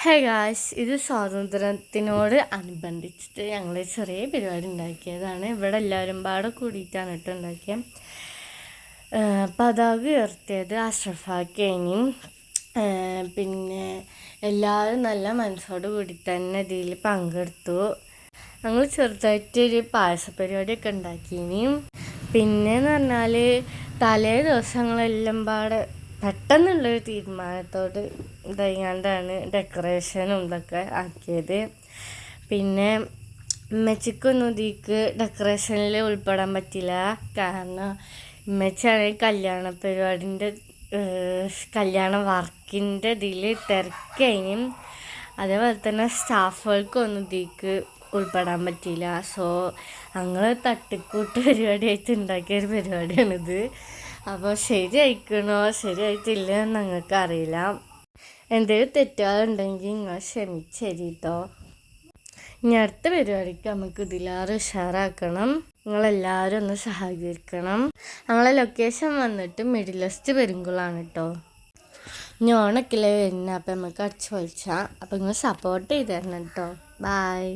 Hey guys, ഇത് സ്വാതന്ത്ര്യത്തിനോട് അനുബന്ധിച്ചിട്ട് ഞങ്ങൾ ചെറിയ പരിപാടി ഉണ്ടാക്കിയതാണ്. ഇവിടെ എല്ലാവരും പാടെ കൂടിയിട്ടാണ് കേട്ടോ ഉണ്ടാക്കിയത്. പതാക ഉയർത്തിയത് അഷ്റഫാക്കേനും. പിന്നെ എല്ലാവരും നല്ല മനസ്സോട് കൂടി തന്നെ ഇതിൽ പങ്കെടുത്തു. ഞങ്ങൾ ചെറുതായിട്ടൊരു പായസ പരിപാടിയൊക്കെ ഉണ്ടാക്കിയിനും. പിന്നെയെന്ന് പറഞ്ഞാൽ തലേ ദിവസങ്ങളെല്ലാം പാടെ പെട്ടെന്നുള്ളൊരു തീരുമാനത്തോട് ഇതായിക്കൊണ്ടാണ് ഡെക്കറേഷനും ഇതൊക്കെ ആക്കിയത്. പിന്നെ ഉമ്മച്ചിക്കൊന്നും ഇതിക്ക് ഡെക്കറേഷനിൽ ഉൾപ്പെടാൻ പറ്റില്ല. കാരണം ഉമ്മച്ചാണെങ്കിൽ കല്യാണ പരിപാടിൻ്റെ കല്യാണ വർക്കിൻ്റെ ഇതിൽ തിരക്കഴിഞ്ഞും. അതേപോലെ തന്നെ സ്റ്റാഫുകൾക്കൊന്നും ഇതിക്ക് ഉൾപ്പെടാൻ പറ്റിയില്ല. സോ ഞങ്ങൾ തട്ടിക്കൂട്ട് പരിപാടിയായിട്ട് ഉണ്ടാക്കിയൊരു പരിപാടിയാണിത്. അപ്പോൾ ശരിയായിക്കണോ ശരിയായിട്ടില്ല എന്ന് ഞങ്ങൾക്ക് അറിയില്ല. എന്തെങ്കിലും തെറ്റുകളുണ്ടെങ്കിൽ നിങ്ങൾ ക്ഷമിച്ചരി കേട്ടോ. ഇനി അടുത്ത പരിപാടിക്ക് നമുക്ക് ഇതിലേറെ ഉഷാറാക്കണം. നിങ്ങളെല്ലാവരും ഒന്ന് സഹകരിക്കണം. ഞങ്ങളെ ലൊക്കേഷൻ വന്നിട്ട് മിഡിൽ വെസ്റ്റ് പെരുങ്കുളമാണ് കേട്ടോ. ഇനി ഓണക്കില്ലേ വരുന്നത്. അപ്പം നമുക്ക് അടിച്ചു പൊളിച്ചാൽ. അപ്പം നിങ്ങൾ സപ്പോർട്ട് ചെയ്ത് തരണം കേട്ടോ. ബായ്.